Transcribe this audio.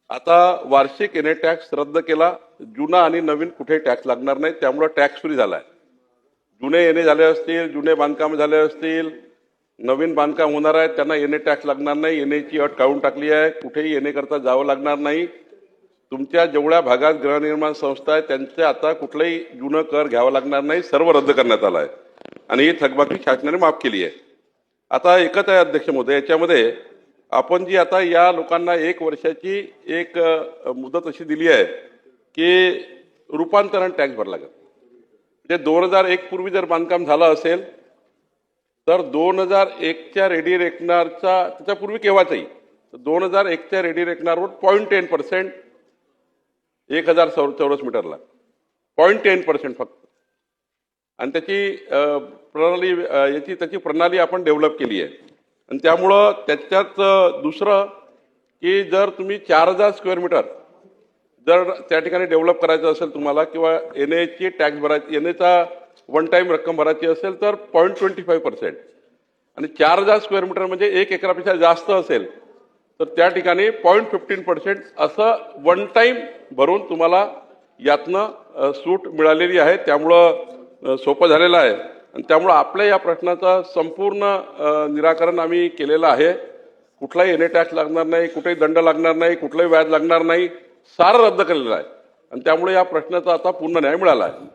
आता वार्षिक NA tax रद्द केला, जुना आणि नवीन कुठे टॅक्स लागणार नाही, त्यामुळे टॅक्स फ्री झालाय. जुने एनए झाले असतील, जुने बांधकाम झाले असतील, नवीन बांधकाम होणार आहे त्यांना एनए टॅक्स लागणार नाही. एनएची अट काढून टाकली आहे, कुठेही एनए करता जावं लागणार नाही. तुमच्या जेवढ्या भागात गृहनिर्माण संस्था आहे त्यांचे आता कुठलाही जुनं कर घ्यावं लागणार नाही, सर्व रद्द करण्यात आलं आहे आणि ही थकबाकी शासनाने माफ केली आहे. आता एकच आहे अध्यक्ष महोदय, याच्यामध्ये आपण जी आता या लोकांना 1 वर्षाची एक मुदत अशी दिली आहे की रूपांतरण टॅक्स भरला लागेल. म्हणजे 2001 पूर्वी जर बांधकाम झालं असेल तर 2001च्या रेडी रेकनरचा, त्याच्यापूर्वी केव्हाचाही 2001च्या रेडी रेकनरवर 0.10% 1000 चौरस मीटरला 0.10% फक्त, आणि त्याची प्रणाली आपण डेव्हलप केली आहे. आणि त्यामुळं त्याच्यात दुसरं की जर तुम्ही 4000 स्क्वेअर मीटर जर त्या ठिकाणी डेव्हलप करायचं असेल तुम्हाला, किंवा एनएची टॅक्स भरायची, एनएचा वन टाइम रक्कम भरायची असेल तर 0.25%, आणि 4000 स्क्वेअर मीटर म्हणजे 1 एकरापेक्षा जास्त असेल तर त्या ठिकाणी 0.15% असं वन टाइम भरून तुम्हाला यातनं सूट मिळालेली आहे. त्यामुळं सोपं झालेलं आहे आणि त्यामुळं आपल्या या प्रश्नाचं संपूर्ण निराकरण आम्ही केलेलं आहे. कुठलाही एनए टॅक्स लागणार नाही, कुठेही दंड लागणार नाही, कुठलंही व्याज लागणार नाही, सारं रद्द केलेलं आहे आणि त्यामुळे या प्रश्नाचा आता पूर्ण न्याय मिळाला आहे.